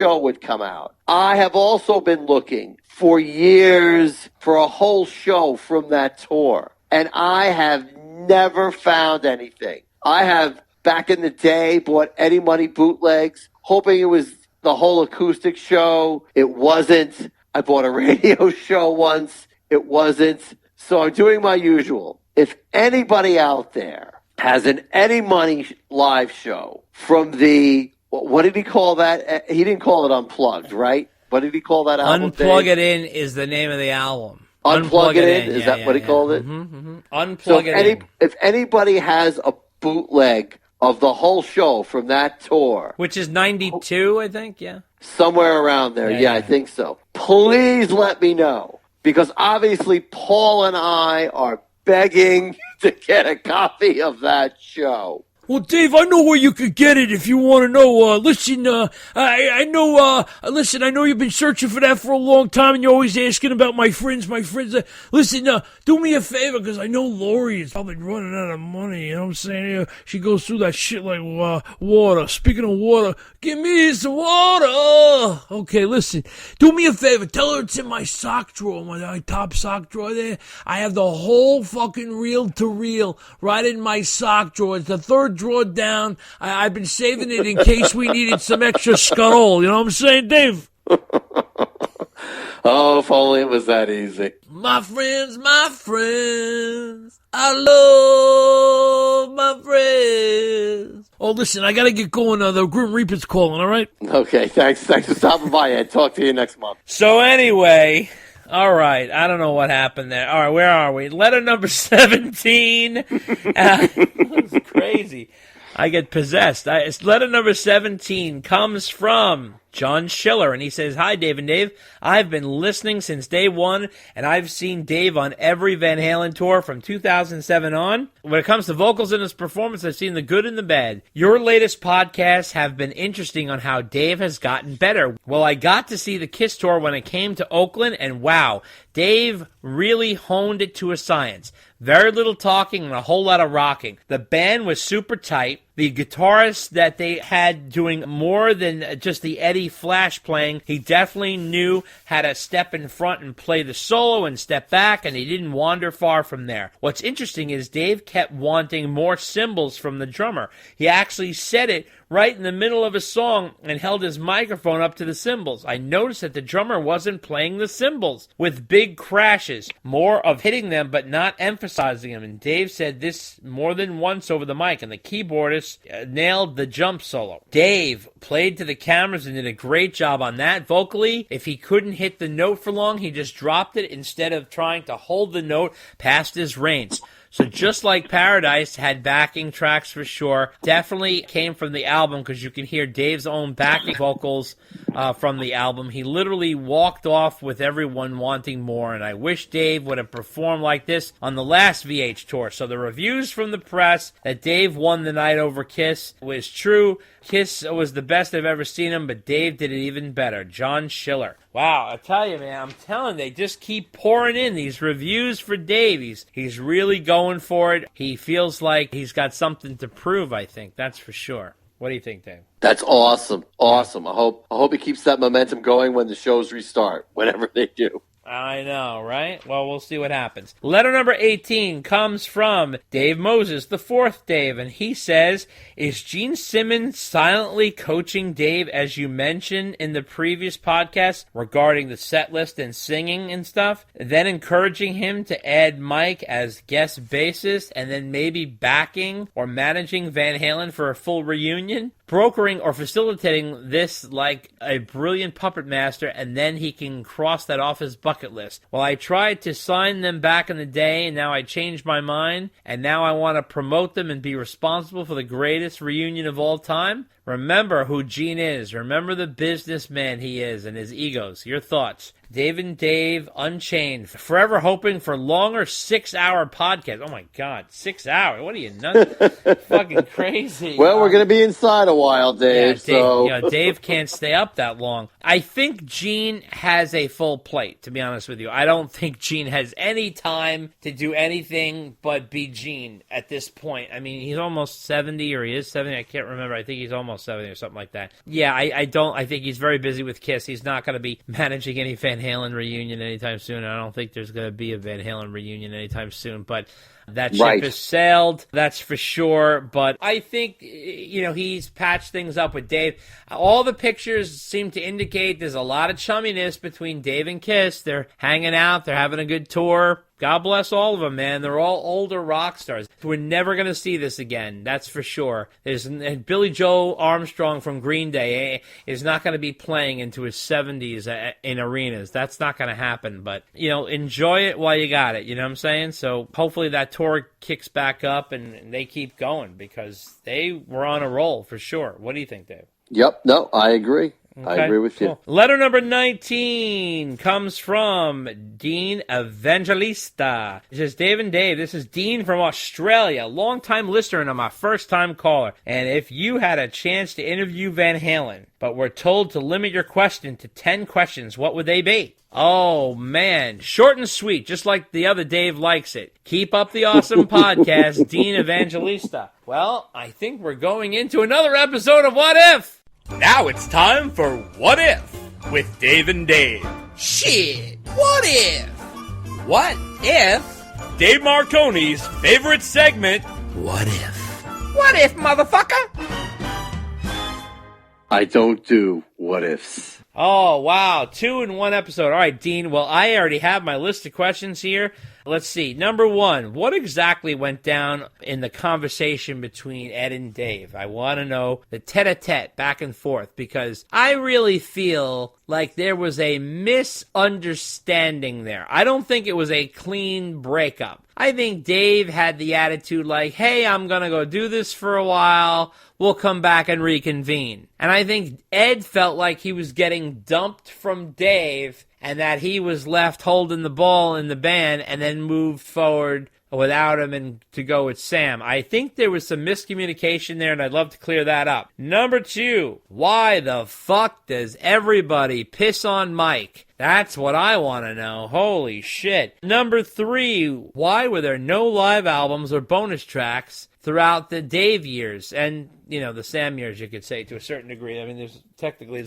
show would come out. I have also been looking for years for a whole show from that tour, and I have never found anything. I have, back in the day, bought Eddie Money bootlegs, hoping it was the whole acoustic show. It wasn't. I bought a radio show once. It wasn't. So I'm doing my usual. If anybody out there has an Eddie Money live show from the, what did he call that? He didn't call it Unplugged, right? What did he call that album? Unplug It In is the name of the album. Unplug It In? Is that what he called it? Unplug It In. If anybody has a bootleg of the whole show from that tour. Which is 92, I think, yeah. Somewhere around there, yeah, I think so. Please let me know. Because obviously Paul and I are begging to get a copy of that show. Well, Dave, I know where you could get it if you want to know. Listen, I know you've been searching for that for a long time, and you're always asking about my friends. Listen, do me a favor, because I know Lori is probably running out of money, you know what I'm saying? She goes through that shit like water. Speaking of water, give me some water. Okay, listen, do me a favor. Tell her it's in my sock drawer, my top sock drawer there. I have the whole fucking reel-to-reel right in my sock drawer. It's the third drawer down. I've been saving it in case we needed some extra scuttle. You know what I'm saying, Dave? Oh, if only it was that easy. My friends, I love my friends. Oh, listen, I gotta get going. The Grim Reaper's calling, all right? Okay, thanks for stopping by, Ed. Talk to you next month. So anyway, all right, I don't know what happened there. All right, where are we? Letter number 17. That's crazy. I get possessed. Letter number 17 comes from John Schiller, and he says, "Hi, Dave and Dave. I've been listening since day one, and I've seen Dave on every Van Halen tour from 2007 on. When it comes to vocals in his performance, I've seen the good and the bad. Your latest podcasts have been interesting on how Dave has gotten better. Well, I got to see the Kiss tour when it came to Oakland, and wow, Dave really honed it to a science. Very little talking and a whole lot of rocking. The band was super tight. The guitarist that they had doing more than just the Eddie Flash playing, he definitely knew how to step in front and play the solo and step back, and he didn't wander far from there. What's interesting is Dave kept wanting more cymbals from the drummer. He actually said it right in the middle of a song and held his microphone up to the cymbals. I noticed that the drummer wasn't playing the cymbals with big crashes, more of hitting them but not emphasizing them. And Dave said this more than once over the mic, and the keyboardist nailed the jump solo. Dave played to the cameras and did a great job on that. Vocally, if he couldn't hit the note for long, he just dropped it instead of trying to hold the note past his range. So just like Paradise had backing tracks for sure, definitely came from the album because you can hear Dave's own backing vocals from the album. He literally walked off with everyone wanting more, and I wish Dave would have performed like this on the last VH tour. So the reviews from the press that Dave won the night over Kiss was true. Kiss was the best I've ever seen him, but Dave did it even better. John Schiller. Wow, I tell you, man, I'm telling you, they just keep pouring in these reviews for Dave. He's really going for it. He feels like he's got something to prove, I think. That's for sure. What do you think, Dave? That's awesome. Awesome. I hope he keeps that momentum going when the shows restart, whenever they do. I know, right? Well, we'll see what happens. Letter number 18 comes from Dave Moses, the fourth Dave, and he says, is Gene Simmons silently coaching Dave, as you mentioned in the previous podcast regarding the set list and singing and stuff, then encouraging him to add Mike as guest bassist and then maybe backing or managing Van Halen for a full reunion? Brokering or facilitating this like a brilliant puppet master, and then he can cross that off his bucket list. Well, I tried to sign them back in the day, and now I changed my mind, and now I want to promote them and be responsible for the greatest reunion of all time. Remember who Gene is. Remember the businessman he is and his egos. Your thoughts. Dave and Dave, Unchained. Forever hoping for longer 6-hour podcast. Oh, my God. 6 hours? What are you, nuts? Fucking crazy. Well, we're going to be inside a while, Dave. Dave can't stay up that long. I think Gene has a full plate, to be honest with you. I don't think Gene has any time to do anything but be Gene at this point. I mean, he's almost 70, or he is 70. I can't remember. I think he's almost Final 70 or something like that. Yeah, I think he's very busy with Kiss. He's not going to be managing any Van Halen reunion anytime soon. I don't think there's going to be a Van Halen reunion anytime soon, but that ship has sailed, that's for sure. But I think, he's patched things up with Dave. All the pictures seem to indicate there's a lot of chumminess between Dave and Kiss. They're hanging out. They're having a good tour. God bless all of them, man. They're all older rock stars. We're never going to see this again. That's for sure. And Billy Joe Armstrong from Green Day is not going to be playing into his 70s in arenas. That's not going to happen. But, enjoy it while you got it. You know what I'm saying? So hopefully that tour kicks back up and they keep going because they were on a roll for sure. What do you think, Dave? Yep. No, I agree. Okay, I agree with you. Letter number 19 comes from Dean Evangelista. It says, Dave and Dave, this is Dean from Australia, longtime listener and my first-time caller. And if you had a chance to interview Van Halen, but were told to limit your question to 10 questions, what would they be? Oh, man. Short and sweet, just like the other Dave likes it. Keep up the awesome podcast, Dean Evangelista. Well, I think we're going into another episode of What If? Now it's time for What If with Dave and Dave. Shit, what if? What if? Dave Marconi's favorite segment, What If? What if, motherfucker? I don't do what ifs. Oh, wow. 2 in 1 episode. All right, Dean. Well, I already have my list of questions here. Let's see. Number 1, what exactly went down in the conversation between Ed and Dave? I want to know the tete-a-tete back and forth because I really feel like there was a misunderstanding there. I don't think it was a clean breakup. I think Dave had the attitude like, hey, I'm going to go do this for a while. We'll come back and reconvene. And I think Ed felt like he was getting dumped from Dave and that he was left holding the ball in the band and then moved forward without him and to go with Sam. I think there was some miscommunication there, and I'd love to clear that up. Number 2, why the fuck does everybody piss on Mike? That's what I want to know. Holy shit. Number 3, why were there no live albums or bonus tracks throughout the Dave years? And, the Sam years, you could say, to a certain degree. I mean, there's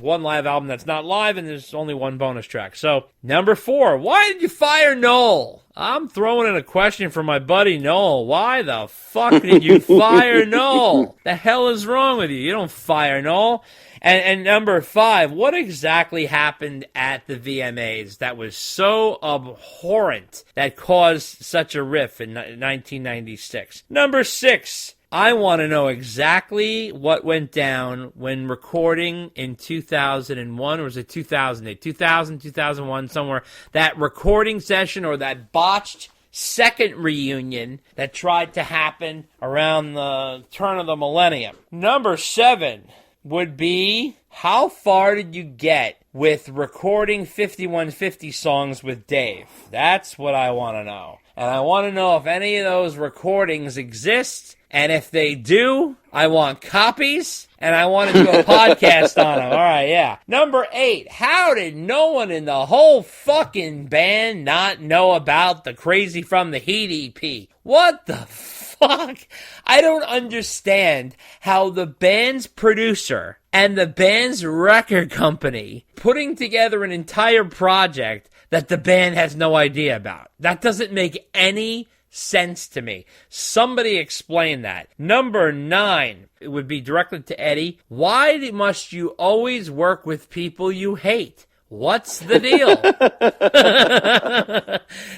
one live album that's not live, and there's only one bonus track. So, number 4, why did you fire Noel? I'm throwing in a question for my buddy Noel. Why the fuck did you fire Noel? The hell is wrong with you? You don't fire Noel. And number 5, what exactly happened at the VMAs that was so abhorrent that caused such a riff in 1996? Number 6, I want to know exactly what went down when recording in 2001, or was it 2008? 2001, somewhere. That recording session or that botched second reunion that tried to happen around the turn of the millennium. Number 7 would be, how far did you get with recording 5150 songs with Dave? That's what I want to know. And I want to know if any of those recordings exist. And if they do, I want copies, and I want to do a podcast on them. All right, yeah. Number 8, how did no one in the whole fucking band not know about the Crazy from the Heat EP? What the fuck? I don't understand how the band's producer and the band's record company putting together an entire project that the band has no idea about. That doesn't make any sense to me. Somebody explain that. Number 9, it would be directly to Eddie. Why must you always work with people you hate? What's the deal?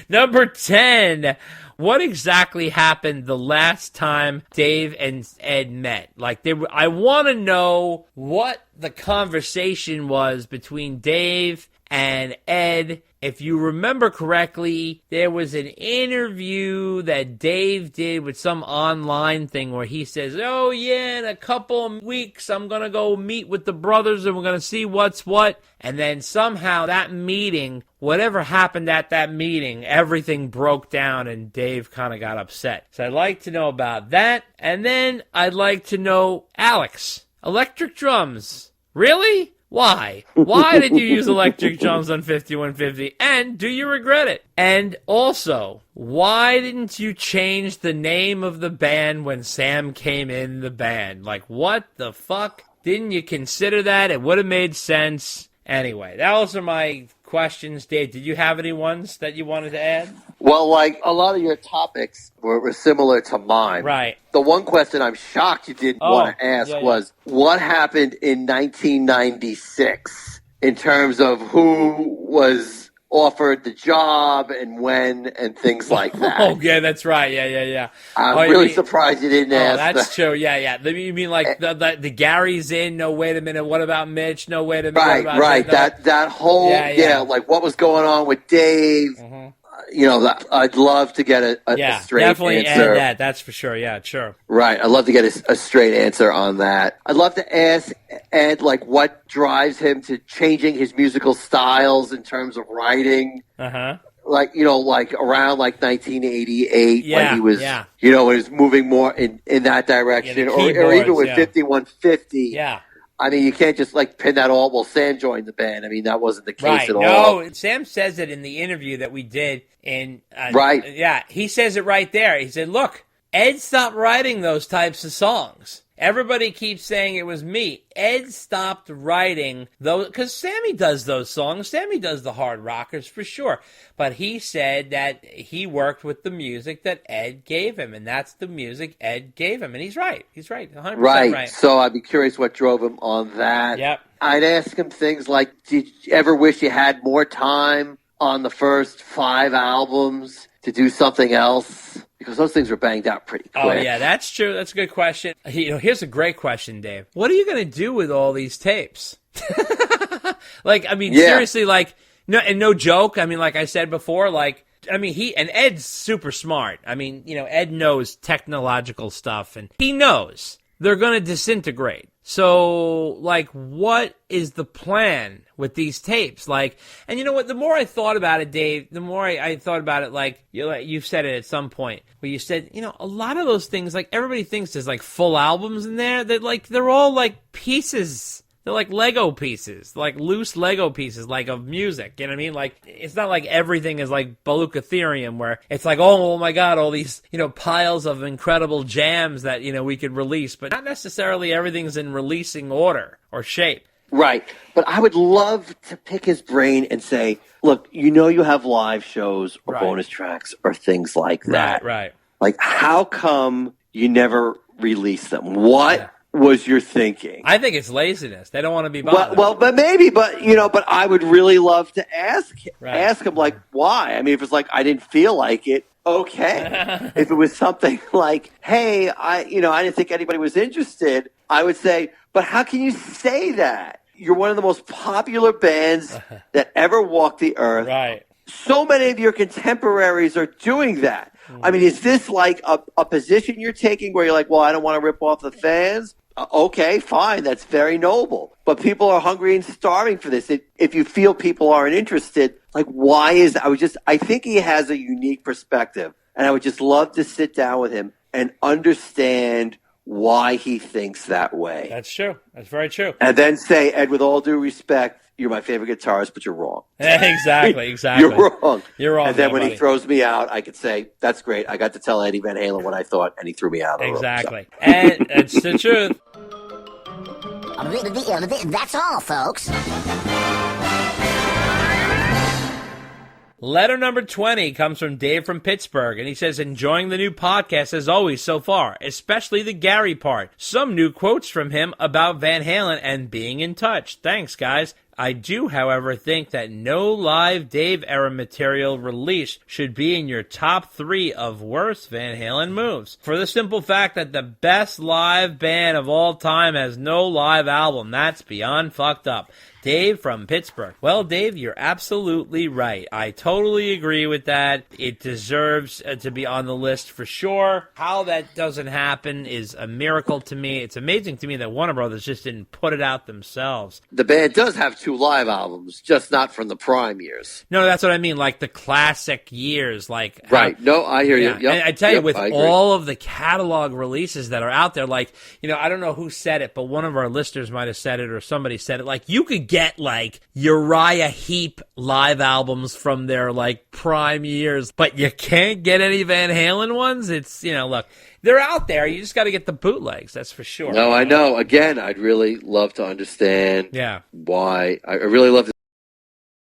Number 10, what exactly happened the last time Dave and Ed met? I want to know what the conversation was between Dave and Ed. If you remember correctly, there was an interview that Dave did with some online thing where he says, oh yeah, in a couple of weeks I'm going to go meet with the brothers and we're going to see what's what. And then somehow that meeting, whatever happened at that meeting, everything broke down and Dave kind of got upset. So I'd like to know about that. And then I'd like to know, Alex, electric drums. Really? Why? Why did you use electric drums on 5150? And do you regret it? And also, why didn't you change the name of the band when Sam came in the band? What the fuck? Didn't you consider that? It would have made sense. Anyway, those are my questions. Dave, did you have any ones that you wanted to add? Well, like a lot of your topics were similar to mine. Right. The one question I'm shocked you didn't want to ask was what happened in 1996 in terms of who was offered the job and when and things like that. Oh, yeah, that's right. Yeah. I'm really surprised you didn't ask that's that. true. Yeah. You mean like the Gary's in? No, wait a minute. What about Mitch? No, wait a minute. Right, what about right. That whole, like what was going on with Dave. Mm-hmm. I'd love to get a straight definitely answer. Add that. That's for sure. Yeah, sure. Right. I'd love to get a straight answer on that. I'd love to ask Ed, like, what drives him to changing his musical styles in terms of writing. Uh-huh. Like, like around like 1988 when he was, when he was moving more in that direction, or even with 5150. Yeah. I mean, you can't just like pin that all. Well, Sam joined the band. I mean, that wasn't the case at all. No, Sam says it in the interview that we did. Right. Yeah, he says it right there. He said, look, Ed stopped writing those types of songs. Everybody keeps saying it was me. Ed stopped writing those, because Sammy does those songs. Sammy does the hard rockers for sure. But he said that he worked with the music that Ed gave him, and that's the music Ed gave him. And he's right. He's right. 100% right. So I'd be curious what drove him on that. Yep. I'd ask him things like, did you ever wish you had more time on the first 5 albums to do something else? Because those things were banged out pretty quick. Oh, yeah, that's true. That's a good question. Here's a great question, Dave. What are you going to do with all these tapes? Seriously, no joke. I mean, like I said before, Ed's super smart. I mean, Ed knows technological stuff, and he knows they're going to disintegrate. So, what is the plan with these tapes? And you know what? The more I thought about it, Dave, the more I thought about it, you've said it at some point, where you said, a lot of those things, everybody thinks there's, full albums in there. They're all, pieces. They're like Lego pieces, like loose Lego pieces, of music. You know what I mean? It's not like everything is like Balukatherium, where it's like, oh my God, all these, piles of incredible jams that, we could release. But not necessarily everything's in releasing order or shape. Right. But I would love to pick his brain and say, look, you have live shows or bonus tracks or things like that. Right. How come you never release them? What was your thinking? I think it's laziness. They don't want to be bothered. Well, but I would really love to ask him, why? I mean, if it's I didn't feel like it, okay. If it was something like, hey, I didn't think anybody was interested, I would say, but how can you say that? You're one of the most popular bands that ever walked the earth. Right. So many of your contemporaries are doing that. I mean, is this a position you're taking where you're like, well, I don't want to rip off the fans? Okay, fine. That's very noble. But people are hungry and starving for this. If you feel people aren't interested, why is that? I think he has a unique perspective. And I would just love to sit down with him and understand why he thinks that way. That's true. That's very true. And then say, Ed, with all due respect, you're my favorite guitarist, but you're wrong. Exactly. You're wrong. You're wrong. And then when he throws me out, I could say, that's great. I got to tell Eddie Van Halen what I thought, and he threw me out of the room. Exactly. And that's the truth. That's all, folks. Letter number 20 comes from Dave from Pittsburgh, and he says, enjoying the new podcast as always so far, especially the Gary part. Some new quotes from him about Van Halen and being in touch. Thanks, guys. I do, however, think that no live Dave-era material release should be in your top 3 of worst Van Halen moves. For the simple fact that the best live band of all time has no live album. That's beyond fucked up. Dave from Pittsburgh. Well, Dave, you're absolutely right. I totally agree with that. It deserves to be on the list for sure. How that doesn't happen is a miracle to me. It's amazing to me that Warner Brothers just didn't put it out themselves. The band does have 2 live albums, just not from the prime years. No, that's what I mean, the classic years. Right. No, I hear you. Yep. And I tell you, with all of the catalog releases that are out there, I don't know who said it, but one of our listeners might have said it or somebody said it, you could get like Uriah Heep live albums from their like prime years, but you can't get any Van Halen ones. It's, look, they're out there. You just got to get the bootlegs. That's for sure. No, I know. Again, I'd really love to understand why. I really love to